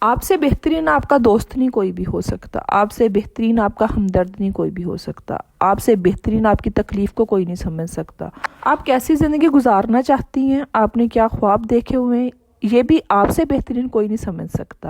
آپ سے بہترین آپ کا دوست نہیں کوئی بھی ہو سکتا، آپ سے بہترین آپ کا ہمدرد نہیں کوئی بھی ہو سکتا، آپ سے بہترین آپ کی تکلیف کو کوئی نہیں سمجھ سکتا۔ آپ کیسی زندگی گزارنا چاہتی ہیں، آپ نے کیا خواب دیکھے ہوئے ہیں، یہ بھی آپ سے بہترین کوئی نہیں سمجھ سکتا۔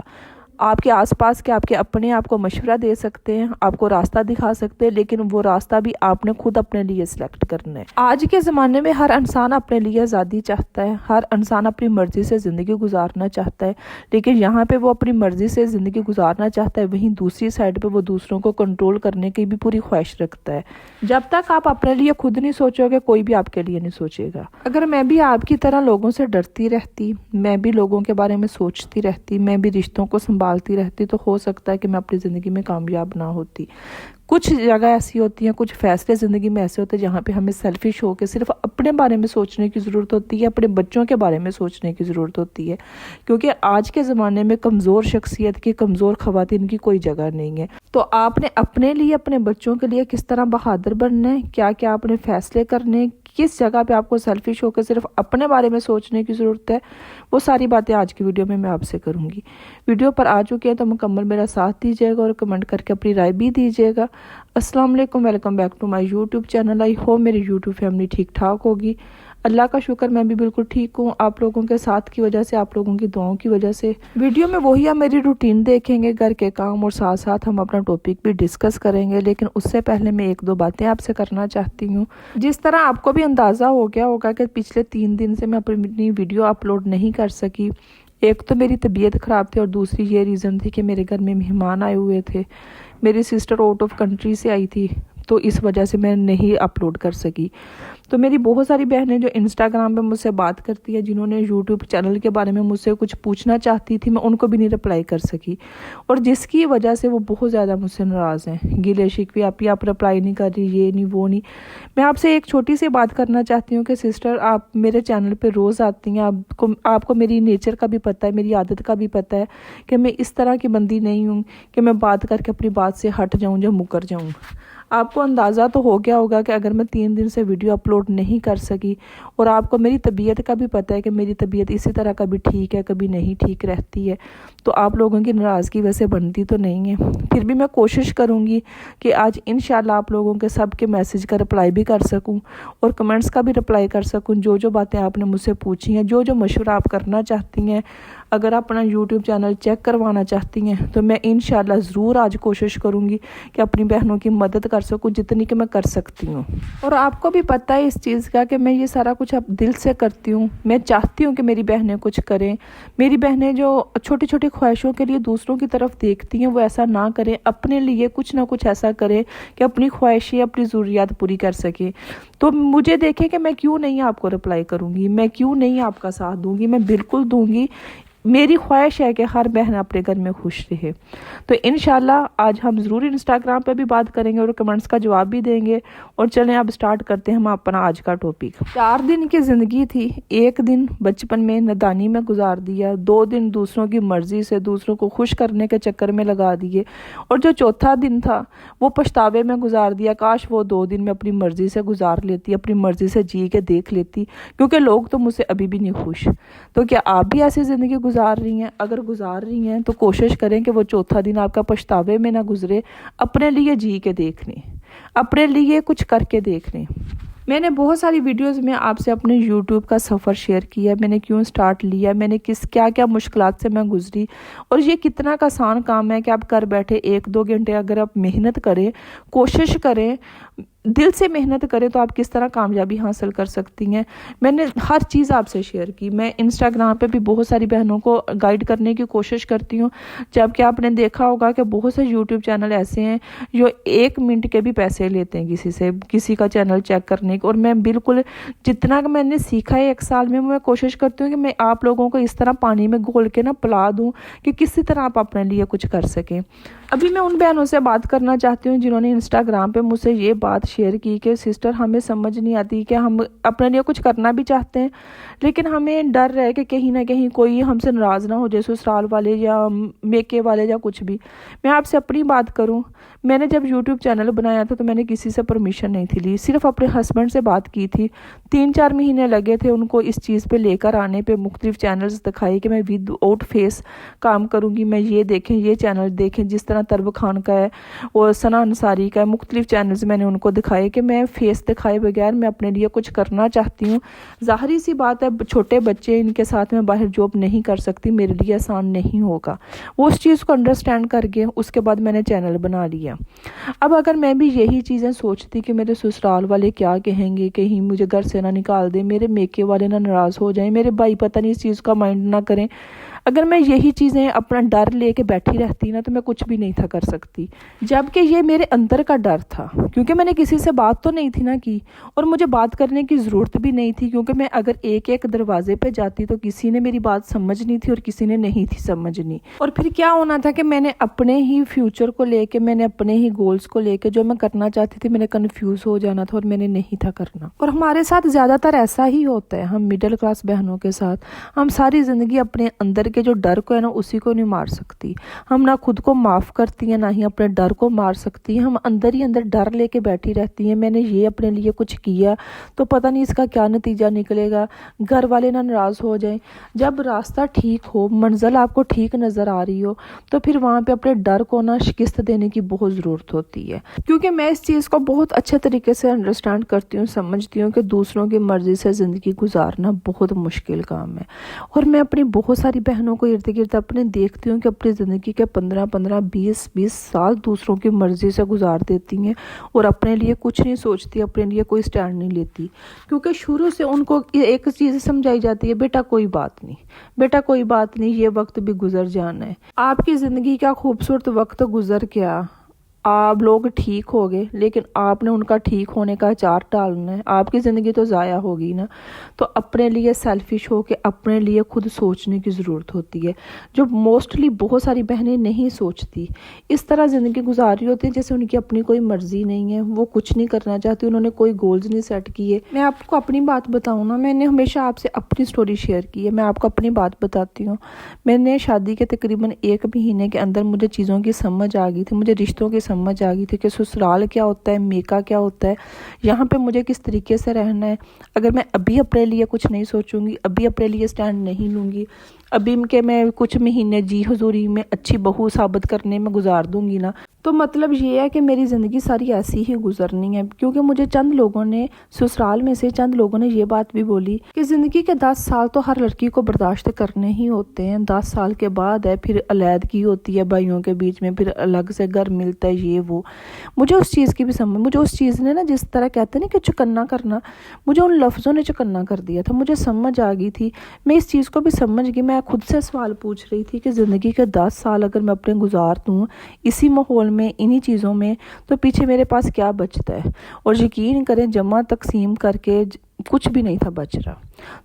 آپ کے آس پاس کے آپ کے اپنے آپ کو مشورہ دے سکتے ہیں، آپ کو راستہ دکھا سکتے ہیں، لیکن وہ راستہ بھی آپ نے خود اپنے لیے سلیکٹ کرنا ہے۔ آج کے زمانے میں ہر انسان اپنے لیے آزادی چاہتا ہے، ہر انسان اپنی مرضی سے زندگی گزارنا چاہتا ہے، لیکن یہاں پہ وہ اپنی مرضی سے زندگی گزارنا چاہتا ہے، وہیں دوسری سائڈ پہ وہ دوسروں کو کنٹرول کرنے کی بھی پوری خواہش رکھتا ہے۔ جب تک آپ اپنے لیے خود نہیں سوچو گے، کوئی بھی آپ کے لیے نہیں سوچے گا۔ اگر میں بھی آپ کی طرح لوگوں سے ڈرتی رہتی، میں بھی لوگوں کے بارے میں سوچتی رہتی، میں بھی رشتوں کو سنبھالتی رہتی، تو ہو سکتا ہے کہ میں اپنی زندگی میں کامیاب نہ ہوتی۔ کچھ جگہ ایسی ہوتی ہیں، کچھ فیصلے زندگی میں ایسے ہوتے ہیں جہاں پہ ہمیں سیلفش ہو کے صرف اپنے بارے میں سوچنے کی ضرورت ہوتی ہے، اپنے بچوں کے بارے میں سوچنے کی ضرورت ہوتی ہے، کیونکہ آج کے زمانے میں کمزور شخصیت کی، کمزور خواتین کی کوئی جگہ نہیں ہے۔ تو آپ نے اپنے لیے، اپنے بچوں کے لیے کس طرح بہادر بننا ہے، کیا کیا آپ نے فیصلے کرنے ہیں، کس جگہ پہ آپ کو سیلفش ہو کے صرف اپنے بارے میں سوچنے کی ضرورت ہے، وہ ساری باتیں آج کی ویڈیو میں آپ سے کروں گی۔ ویڈیو پر آ چکے ہیں تو مکمل میرا ساتھ دیجیے گا اور کمنٹ کر کے اپنی رائے بھی دیجیے گا۔ السلام علیکم، welcome back to my YouTube channel. I hope میری یوٹیوب فیملی ٹھیک ٹھاک ہوگی۔ اللہ کا شکر میں بھی بالکل ٹھیک ہوں، آپ لوگوں کے ساتھ کی وجہ سے، آپ لوگوں کی دعاؤں کی وجہ سے۔ ویڈیو میں وہی ہم میری روٹین دیکھیں گے، گھر کے کام، اور ساتھ ساتھ ہم اپنا ٹاپک بھی ڈسکس کریں گے، لیکن اس سے پہلے میں ایک دو باتیں آپ سے کرنا چاہتی ہوں۔ جس طرح آپ کو بھی اندازہ ہو گیا ہوگا کہ پچھلے 3 دن سے میں اپنی ویڈیو اپلوڈ نہیں کر سکی۔ ایک تو میری طبیعت خراب تھی، اور دوسری یہ ریزن تھی کہ میرے گھر میں مہمان آئے ہوئے تھے، میری سسٹر آؤٹ آف کنٹری سے آئی تھی، تو اس وجہ سے میں نہیں اپلوڈ کر سکی۔ تو میری بہت ساری بہنیں جو انسٹاگرام پہ مجھ سے بات کرتی ہے، جنہوں نے یوٹیوب چینل کے بارے میں مجھ سے کچھ پوچھنا چاہتی تھی، میں ان کو بھی نہیں رپلائی کر سکی، اور جس کی وجہ سے وہ بہت زیادہ مجھ سے ناراض ہیں، گلے شکوے، آپ رپلائی نہیں کر رہی، یہ نہیں وہ نہیں۔ میں آپ سے ایک چھوٹی سی بات کرنا چاہتی ہوں کہ سسٹر، آپ میرے چینل پہ روز آتی ہیں، آپ کو میری نیچر کا بھی پتہ ہے، میری عادت کا بھی پتہ ہے کہ میں اس طرح کی بندی نہیں ہوں کہ میں بات کر کے اپنی بات سے ہٹ جاؤں یا مکر جاؤں۔ آپ کو اندازہ تو ہو گیا ہوگا کہ اگر میں 3 دن سے ویڈیو اپلوڈ نہیں کر سکی، اور آپ کو میری طبیعت کا بھی پتہ ہے کہ میری طبیعت اسی طرح کبھی ٹھیک ہے کبھی نہیں ٹھیک رہتی ہے، تو آپ لوگوں کی ناراضگی ویسے بنتی تو نہیں ہے۔ پھر بھی میں کوشش کروں گی کہ آج انشاءاللہ آپ لوگوں کے سب کے میسج کا رپلائی بھی کر سکوں، اور کمنٹس کا بھی رپلائی کر سکوں، جو باتیں آپ نے مجھ سے پوچھی ہیں، جو مشورہ آپ کرنا چاہتی ہیں۔ اگر آپ اپنا یوٹیوب چینل چیک کروانا چاہتی ہیں تو میں انشاءاللہ ضرور آج کوشش کروں گی کہ اپنی بہنوں کی مدد کر سکوں جتنی کہ میں کر سکتی ہوں۔ اور آپ کو بھی پتہ ہے اس چیز کا کہ میں یہ سارا کچھ اب دل سے کرتی ہوں۔ میں چاہتی ہوں کہ میری بہنیں کچھ کریں، میری بہنیں جو چھوٹی چھوٹی خواہشوں کے لیے دوسروں کی طرف دیکھتی ہیں، وہ ایسا نہ کریں، اپنے لیے کچھ نہ کچھ ایسا کریں کہ اپنی خواہشیں، اپنی ضروریات پوری کر سکیں۔ تو مجھے دیکھیں کہ میں کیوں نہیں آپ کو رپلائی کروں گی، میں کیوں نہیں آپ کا ساتھ دوں گی، میں بالکل دوں گی۔ میری خواہش ہے کہ ہر بہن اپنے گھر میں خوش رہے۔ تو انشاءاللہ آج ہم ضرور انسٹاگرام پہ بھی بات کریں گے اور کمنٹس کا جواب بھی دیں گے، اور چلیں اب سٹارٹ کرتے ہیں ہم اپنا آج کا ٹاپک۔ 4 دن کی زندگی تھی، 1 دن بچپن میں نادانی میں گزار دیا، 2 دن دوسروں کی مرضی سے دوسروں کو خوش کرنے کے چکر میں لگا دیے، اور جو چوتھا دن تھا وہ پچھتاوے میں گزار دیا۔ کاش وہ 2 دن میں اپنی مرضی سے گزار لیتی، اپنی مرضی سے جی کے دیکھ لیتی، کیونکہ لوگ تو مجھ سے ابھی بھی نہیں خوش۔ تو کیا آپ بھی ایسی زندگی گزار رہی ہیں؟ اگر گزار رہی ہیں تو کوشش کریں کہ وہ چوتھا دن آپ کا پچھتاوے میں نہ گزرے، اپنے لیے جی کے دیکھ لیں، اپنے لیے کچھ کر کے دیکھ لیں۔ میں نے بہت ساری ویڈیوز میں آپ سے اپنے یوٹیوب کا سفر شیئر کیا، میں نے کیوں سٹارٹ لیا، میں نے کیا مشکلات سے میں گزری، اور یہ کتنا کا آسان کام ہے کہ آپ گھر بیٹھے 1-2 گھنٹے اگر آپ محنت کریں، کوشش کریں، دل سے محنت کریں، تو آپ کس طرح کامیابی حاصل کر سکتی ہیں۔ میں نے ہر چیز آپ سے شیئر کی۔ میں انسٹاگرام پہ بھی بہت ساری بہنوں کو گائیڈ کرنے کی کوشش کرتی ہوں، جبکہ آپ نے دیکھا ہوگا کہ بہت سے یوٹیوب چینل ایسے ہیں جو 1 منٹ کے بھی پیسے لیتے ہیں کسی کا چینل چیک کرنے کے۔ اور میں بالکل جتنا کہ میں نے سیکھا ہے 1 سال میں کوشش کرتی ہوں کہ میں آپ لوگوں کو اس طرح پانی میں گھول کے پلا دوں کہ کسی طرح آپ اپنے لیے کچھ کر سکیں۔ ابھی میں ان بہنوں سے بات کرنا چاہتی ہوں جنہوں نے انسٹاگرام پہ مجھ سے یہ بات शेयर की कि सिस्टर हमें समझ नहीं आती कि हम अपने लिए कुछ करना भी चाहते हैं लेकिन हमें डर है कि कहीं ना कहीं कोई हमसे नाराज़ ना हो जाए, ससुराल वाले या मेके वाले या कुछ भी। मैं आपसे अपनी बात करूं, मैंने जब यूट्यूब चैनल बनाया था तो मैंने किसी से परमिशन नहीं थी ली, सिर्फ अपने हस्बैंड से बात की थी। 3-4 महीने लगे थे उनको इस चीज़ पे लेकर आने पे, मुख्तलिफ चैनल्स दिखाए कि मैं विदाउट फेस काम करूँगी, मैं ये देखें, ये चैनल देखें, जिस तरह तरब खान का है और सना अंसारी का है, मुख्तलिफ चैनल्स मैंने उनको दिखाए कि मैं फेस दिखाए बगैर मैं अपने लिए कुछ करना चाहती हूँ। ज़ाहिर सी बात है, छोटे बच्चे, इनके साथ मैं बाहर जॉब नहीं कर सकती, मेरे लिए आसान नहीं होगा। वो उस चीज़ को अंडरस्टैंड करके उसके बाद मैंने चैनल बना लिया। अब अगर मैं भी यही चीज़ें सोचती कि मेरे ससुराल वाले क्या कहेंगे, कहीं मुझे घर से ना निकाल दें, मेरे मेके वाले ना नाराज़ हो जाएं, मेरे भाई पता नहीं इस चीज़ का माइंड ना करें, अगर मैं यही चीज़ें अपना डर लेके बैठी रहती ना तो मैं कुछ भी नहीं था कर सकती। जबकि ये मेरे अंदर का डर था, क्योंकि मैंने किसी से बात तो नहीं थी ना की, और मुझे बात करने की ज़रूरत भी नहीं थी, क्योंकि मैं अगर एक एक दरवाजे पे जाती तो किसी ने मेरी बात समझनी थी और किसी ने नहीं थी समझनी। और फिर क्या होना था कि मैंने अपने ही फ्यूचर को लेके, मैंने अपने ही गोल्स को लेके जो मैं करना चाहती थी, मैंने कन्फ्यूज़ हो जाना था और मैंने नहीं था करना। और हमारे साथ ज़्यादातर ऐसा ही होता है, हम मिडिल क्लास बहनों के साथ हम सारी ज़िंदगी अपने अंदर के जो डर को है ना उसी को नहीं मार सकती। हम ना खुद को माफ़ करती हैं ना ही अपने डर को मार सकती हैं। हम अंदर ही अंदर डर लेके बैठी रहती हैं, मैंने ये अपने लिए कुछ किया तो पता नहीं इसका क्या नतीजा निकलेगा, घर वाले ना नाराज़ हो जाएं। जब रास्ता ठीक हो, मंजिल आपको ठीक नज़र आ रही हो, तो फिर वहाँ पे अपने डर को ना शिकस्त देने की बहुत ज़रूरत होती है। क्योंकि मैं इस चीज़ को बहुत अच्छे तरीके से अंडरस्टैंड करती हूँ, समझती हूँ कि दूसरों की मर्ज़ी से ज़िंदगी गुजारना बहुत मुश्किल काम है। और मैं अपनी बहुत सारी बहनों को इर्द गिर्द अपने देखती हूँ कि अपनी ज़िंदगी के 15-15, 20-20 साल दूसरों की मर्ज़ी से गुजार देती हैं और अपने लिए कुछ नहीं सोचती, अपने लिए कोई स्टैंड नहीं लेती। क्योंकि शुरू से उनको एक चीज़ समझाई जाती है, बेटा कोई बात नहीं, बेटा कोई बात नहीं, ये वक्त भी गुजर जाना है। आपकी ज़िंदगी का खूबसूरत वक्त गुजर गया, आप लोग ठीक हो गए, लेकिन आपने उनका ठीक होने का अचार डालना है, आपकी ज़िंदगी तो ज़ाया होगी ना। तो अपने लिए सेल्फिश हो के अपने लिए खुद सोचने की ज़रूरत होती है, जो मोस्टली बहुत सारी बहनें नहीं सोचती। इस तरह ज़िंदगी गुजार रही होती है जैसे उनकी अपनी कोई मर्ज़ी नहीं है, वो कुछ नहीं करना चाहती, उन्होंने कोई गोल्स नहीं सेट किए। मैं आपको अपनी बात बताऊँ ना, मैंने हमेशा आपसे अपनी स्टोरी शेयर की है, मैं आपको अपनी बात बताती हूँ। मैंने शादी के तकरीबन 1 महीने के अंदर मुझे चीज़ों की समझ आ गई थी, मुझे रिश्तों की समझ आ गई थी कि ससुराल क्या होता है, मेका क्या होता है, यहाँ पे मुझे किस तरीके से रहना है। अगर मैं अभी अपने लिए कुछ नहीं सोचूंगी, अभी अपने लिए स्टैंड नहीं लूँगी, अभी के मैं कुछ महीने जी हुजूरी में अच्छी बहू साबित करने में गुजार दूंगी ना, तो मतलब ये है कि मेरी ज़िंदगी सारी ऐसी ही गुजरनी है। क्योंकि मुझे चंद लोगों ने, ससुराल में से चंद लोगों ने ये बात भी बोली कि ज़िंदगी के 10 साल तो हर लड़की को बर्दाश्त करने ही होते हैं, 10 साल के बाद है फिर अलैदगी होती है भाइयों के बीच में, फिर अलग से घर मिलता है, ये वो। मुझे उस चीज़ की भी समझ, मुझे उस चीज़ ने ना, जिस तरह कहते हैं ना कि चुकन्ना करना, मुझे उन लफ्ज़ों ने चुकन्ना कर दिया था। मुझे समझ आ गई थी, मैं इस चीज़ को भी समझ गई। मैं खुद से सवाल पूछ रही थी कि ज़िंदगी के 10 साल अगर मैं अपने गुजार दूँ इसी माहौल में, इन्हीं चीज़ों में, तो पीछे मेरे पास क्या बचता है। और यकीन करें, जमा तकसीम करके कुछ भी नहीं था बच रहा।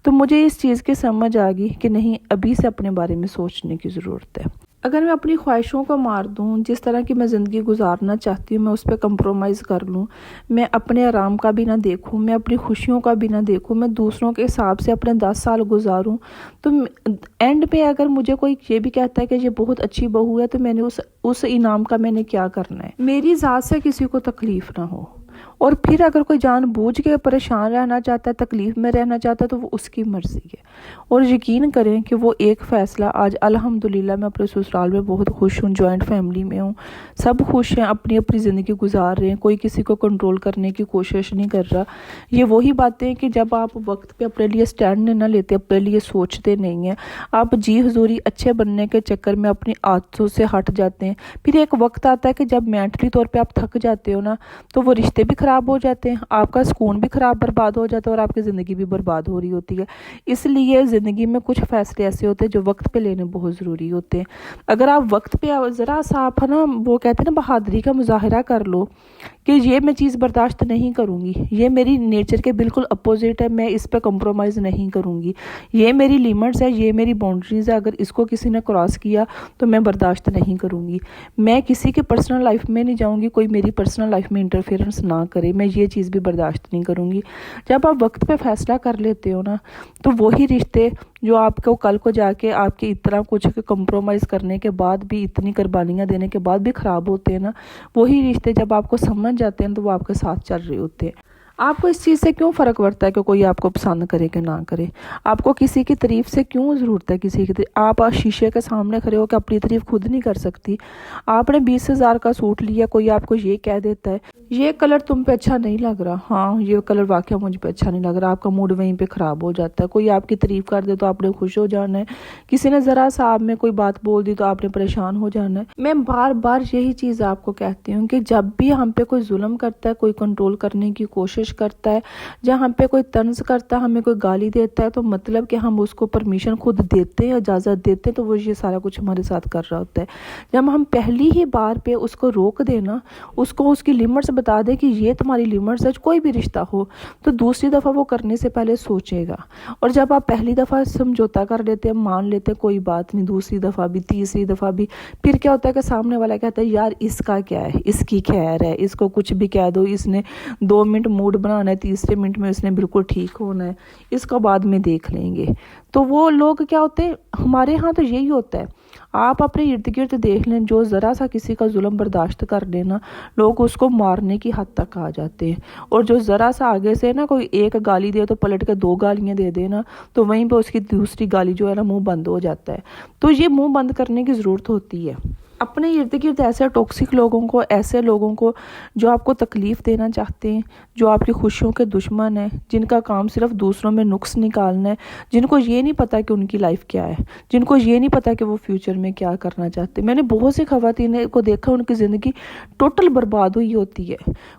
तो मुझे इस चीज़ की समझ आ गई कि नहीं, अभी से अपने बारे में सोचने की ज़रूरत है। अगर मैं अपनी ख्वाहिशों को मार दूं, जिस तरह की मैं ज़िंदगी गुजारना चाहती हूँ मैं उस पर कंप्रोमाइज़ कर लूँ, मैं अपने आराम का भी ना देखूँ, मैं अपनी खुशियों का भी ना देखूँ, मैं दूसरों के हिसाब से अपने 10 साल गुजारूँ, तो एंड पे अगर मुझे कोई ये भी कहता है कि ये बहुत अच्छी बहू है, तो मैंने उस इनाम का मैंने क्या करना है। मेरी ज़ात से किसी को तकलीफ़ ना हो। और फिर अगर कोई जानबूझ के परेशान रहना चाहता है, तकलीफ़ में रहना चाहता है, तो वो उसकी मर्ज़ी है। और यकीन करें कि वो एक फ़ैसला आज अल्हम्दुलिल्लाह मैं अपने ससुराल में बहुत खुश हूँ, जॉइंट फैमिली में हूँ, सब खुश हैं, अपनी अपनी ज़िंदगी गुजार रहे हैं, कोई किसी को कंट्रोल करने की कोशिश नहीं कर रहा। ये वही बातें हैं कि जब आप वक्त पे अपने लिए स्टैंड ना लेते, अपने लिए सोचते नहीं हैं, आप जी हुजूरी अच्छे बनने के चक्कर में अपनी आदतों से हट जाते हैं। फिर एक वक्त आता है कि जब मेंटली तौर पर आप थक जाते हो ना, तो वो रिश्ते भी ख़राब हो जाते हैं, आपका सुकून भी ख़राब बर्बाद हो जाता है और आपकी ज़िंदगी भी बर्बाद हो रही होती है। इसलिए ज़िंदगी में कुछ फ़ैसले ऐसे होते हैं जो वक्त पे लेने बहुत ज़रूरी होते हैं। अगर आप वक्त पे ज़रा सा आप ना, वो कहते हैं ना, बहादुरी का मुजाहरा कर लो कि ये मैं चीज़ बर्दाश्त नहीं करूँगी, ये मेरी नेचर के बिल्कुल अपोजिट है, मैं इस पर कंप्रोमाइज़ नहीं करूँगी, ये मेरी लिमिट्स है, ये मेरी बाउंड्रीज़ है, अगर इसको किसी ने क्रॉस किया तो मैं बर्दाश्त नहीं करूँगी। मैं किसी के पर्सनल लाइफ में नहीं जाऊँगी, कोई मेरी पर्सनल लाइफ में इंटरफेरेंस ना करे। करे, मैं ये चीज़ भी बर्दाश्त नहीं करूँगी। जब आप वक्त पे फैसला कर लेते हो ना, तो वही रिश्ते जो आपको कल को जाके आपके इतना कुछ कंप्रोमाइज़ करने के बाद भी, इतनी कुर्बानियाँ देने के बाद भी ख़राब होते हैं ना, वही रिश्ते जब आपको समझ जाते हैं तो वो आपके साथ चल रहे होते हैं। आपको इस चीज़ से क्यों फ़र्क पड़ता है कि कोई आपको पसंद करे कि ना करे? आपको किसी की तारीफ़ से क्यों ज़रूरत है? किसी की आप शीशे के सामने खड़े हो के अपनी तारीफ़ खुद नहीं कर सकती? आपने 20,000 का सूट लिया, कोई आपको ये कह देता है ये कलर तुम पे अच्छा नहीं लग रहा, हाँ ये कलर वाकई मुझ पे अच्छा नहीं लग रहा, आपका मूड वहीं पे ख़राब हो जाता है। कोई आपकी तारीफ़ कर दे तो आपने खुश हो जाना है, किसी ने ज़रा सा आप में कोई बात बोल दी तो आपने परेशान हो जाना है। मैं बार बार यही चीज़ आपको कहती हूँ कि जब भी हम पे कोई जुल्म करता है, कोई कंट्रोल करने की कोशिश करता है, जहाँ पे कोई तंज करता है, हमें कोई गाली देता है, तो मतलब कि हम उसको परमिशन खुद देते हैं, इजाज़त देते हैं, तो वो ये सारा कुछ हमारे साथ कर रहा होता है। जब हम पहली ही बार पे उसको रोक देना, उसको उसकी लिमिट्स बता दे कि ये तुम्हारी लिमिट्स है, कोई भी रिश्ता हो, तो दूसरी दफ़ा वो करने से पहले सोचेगा। और जब आप पहली दफ़ा समझौता कर लेते हैं, मान लेते हैं कोई बात नहीं, दूसरी दफ़ा भी, तीसरी दफ़ा भी, फिर क्या होता है कि सामने वाला कहता है यार इसका क्या है, इसकी खैर है, इसको कुछ भी कह दो, इसने 2 मिनट मूड बनाना है, तीसरे मिनट में उसने बिल्कुल ठीक होना है, इसका बाद में देख लेंगे। तो वो लोग क्या होते हैं, हमारे यहाँ तो यही होता है। आप अपने इर्द गिर्द देख लें, जो ज़रा सा किसी का जुल्म बर्दाश्त कर लेना, लोग उसको मारने की हद तक आ जाते हैं। और जो ज़रा सा आगे से ना कोई एक गाली दे तो पलट के 2 गालियाँ दे देना, तो वहीं पे उसकी दूसरी गाली जो है ना मुंह बंद हो जाता है। तो ये मुंह बंद करने की ज़रूरत होती है। अपने इर्द गिर्द ऐसे टॉक्सिक लोगों को, ऐसे लोगों को जो आपको तकलीफ़ देना चाहते हैं, जो आपकी खुशियों के दुश्मन हैं, जिनका काम सिर्फ दूसरों में नुक्स निकालना है, जिनको ये नहीं पता कि उनकी लाइफ क्या है, जिनको ये नहीं पता कि वो फ्यूचर में क्या करना चाहते हैं। मैंने बहुत सी ख़वातीन को देखा, उनकी ज़िंदगी टोटल बर्बाद हुई होती है,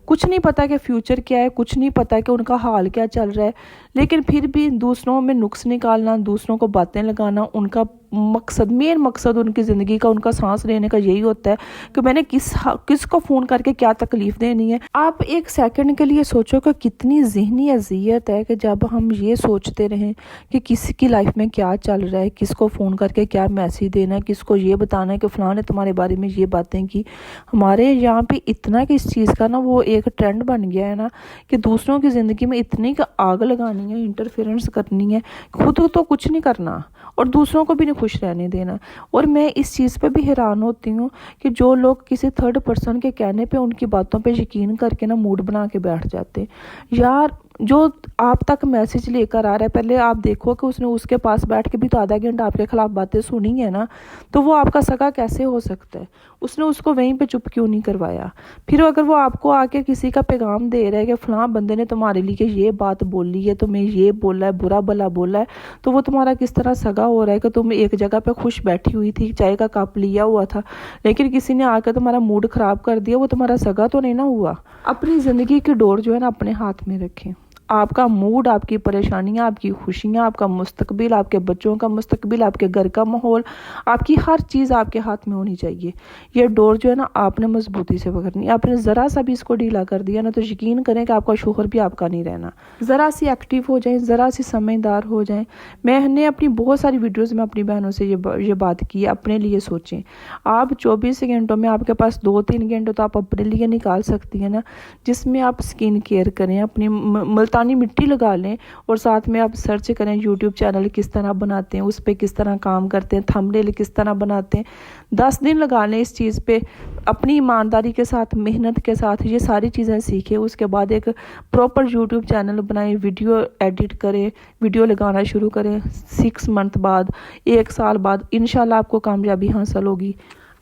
कुछ नहीं पता कि फ्यूचर क्या है, कुछ नहीं पता कि उनका हाल क्या चल रहा है, लेकिन फिर भी दूसरों में नुक्स निकालना, दूसरों को बातें लगाना, उनका मकसद, मेन मकसद उनकी ज़िंदगी का, उनका सांस लेने का यही होता है कि मैंने किसको फ़ोन करके क्या तकलीफ़ देनी है। आप एक सेकंड के लिए सोचो कि कितनी ज़हनी अज़ियत है कि जब हम ये सोचते रहें कि किसी की लाइफ में क्या चल रहा है, किसको फ़ोन करके क्या मैसेज देना है, किसको ये बताना है कि फ़लाँ ने तुम्हारे बारे में ये बातें की। हमारे यहाँ पे इतना कि इस चीज़ का ना वो एक ट्रेंड बन गया है ना कि दूसरों की ज़िंदगी में इतनी का आग लगानी है, इंटरफेरेंस करनी है, खुद तो कुछ नहीं करना और दूसरों को भी नहीं खुश रहने देना। और मैं इस चीज़ पे भी हैरान होती हूँ कि जो लोग किसी थर्ड पर्सन के कहने पे, उनकी बातों पे यकीन करके ना मूड बना के बैठ जाते हैं। यार जो आप तक मैसेज लेकर आ रहा है, पहले आप देखो कि उसने उसके पास बैठ के भी तो आधा घंटा आपके खिलाफ बातें सुनी है ना, तो वो आपका सगा कैसे हो सकता है? उसने उसको वहीं पे चुप क्यों नहीं करवाया? फिर अगर वो आपको आके किसी का पैगाम दे रहा है कि फलां बंदे ने तुम्हारे लिए ये बात बोली है, तुम्हें ये बोला है, बुरा भला बोला है, तो वो तुम्हारा किस तरह सगा हो रहा है कि तुम एक जगह पे खुश बैठी हुई थी, चाय का कप लिया हुआ था, लेकिन किसी ने आकर तुम्हारा मूड ख़राब कर दिया, वो तुम्हारा सगा तो नहीं ना हुआ। अपनी ज़िंदगी की डोर जो है ना अपने हाथ में रखें। आपका मूड, आपकी परेशानियां, आपकी खुशियां, आपका मुस्तकबिल, आपके बच्चों का मुस्तकबिल, आपके घर का माहौल, आपकी हर चीज़ आपके हाथ में होनी चाहिए। ये डोर जो है ना आपने मजबूती से पकड़नी है। आपने ज़रा सा भी इसको ढीला कर दिया ना, तो यकीन करें कि आपका शोहर भी आपका नहीं रहना। ज़रा सी एक्टिव हो जाएं, ज़रा सी समझदार हो जाएं। मैंने अपनी बहुत सारी वीडियोज़ में अपनी बहनों से ये बात की है, अपने लिए सोचें। आप 24 घंटों में आपके पास 2-3 घंटे तो आप अपने लिए निकाल सकती हैं ना, जिसमें आप स्किन केयर करें, अपनी मुल्तानी मिट्टी लगा लें, और साथ में आप सर्च करें यूट्यूब चैनल किस तरह बनाते हैं, उस पर किस तरह काम करते हैं, थंबनेल किस तरह बनाते हैं। 10 दिन लगा लें इस चीज़ पे, अपनी ईमानदारी के साथ, मेहनत के साथ ये सारी चीज़ें सीखें। उसके बाद एक प्रॉपर यूट्यूब चैनल बनाएं, वीडियो एडिट करें, वीडियो लगाना शुरू करें। 6 मंथ बाद, 1 साल बाद इंशाल्लाह आपको कामयाबी हासिल होगी।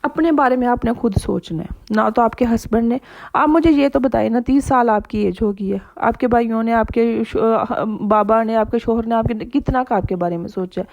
अपने बारे में आपने खुद सोचना है, ना तो आपके हस्बैंड ने। आप मुझे ये तो बताइए ना, 30 साल आपकी एज होगी है, आपके भाइयों ने, आपके बाबा ने, आपके शोहर ने आपके कितना का आपके बारे में सोचा है?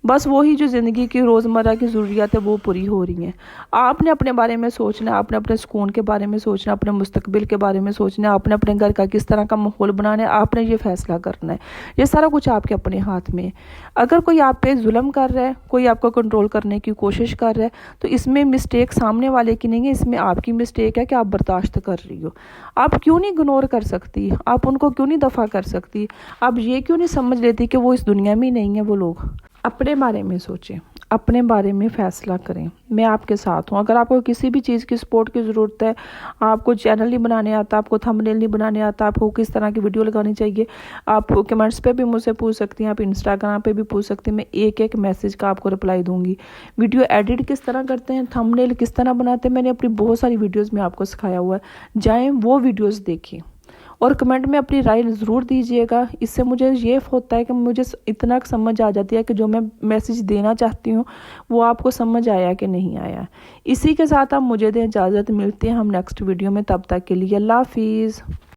बस वही जो ज़िंदगी की रोज़मर्रा की ज़रूरियात है वो पूरी हो रही हैं। आपने अपने बारे में सोचना है, आपने अपने सुकून के बारे में सोचना है, अपने मुस्तकबिल के बारे में सोचना है, आपने अपने घर का किस तरह का माहौल बनाना है, आपने ये फैसला करना है। ये सारा कुछ आपके अपने हाथ में है। अगर कोई आप पे जुल्म कर रहा है, कोई आपको कंट्रोल करने की कोशिश कर रहा है, तो इसमें मिस्टेक सामने वाले की नहीं है, इसमें आपकी मिस्टेक है कि आप बर्दाश्त कर रही हो। आप क्यों नहीं इग्नोर कर सकती? आप उनको क्यों नहीं दफ़ा कर सकती? आप ये क्यों नहीं समझ लेती कि वो इस दुनिया में ही नहीं है वो लोग? अपने बारे में सोचें। अपने बारे में फ़ैसला करें। मैं आपके साथ हूँ। अगर आपको किसी भी चीज़ की सपोर्ट की ज़रूरत है, आपको चैनल नहीं बनाने आता, आपको थंबनेल नहीं बनाने आता, आपको किस तरह की वीडियो लगानी चाहिए, आप कमेंट्स पे भी मुझसे पूछ सकती हैं, आप इंस्टाग्राम पे भी पूछ सकती हैं। मैं एक एक मैसेज का आपको रिप्लाई दूंगी। वीडियो एडिट किस तरह करते हैं, थंबनेल किस तरह बनाते हैं, मैंने अपनी बहुत सारी वीडियोज़ में आपको सिखाया हुआ है। जाएँ वो वीडियोज़ देखें और कमेंट में अपनी राय ज़रूर दीजिएगा। इससे मुझे ये होता है कि मुझे इतना समझ आ जाती है कि जो मैं मैसेज देना चाहती हूँ वो आपको समझ आया कि नहीं आया। इसी के साथ आप मुझे दें इजाज़त, मिलते हैं हम नेक्स्ट वीडियो में। तब तक के लिए अल्लाह हाफिज़।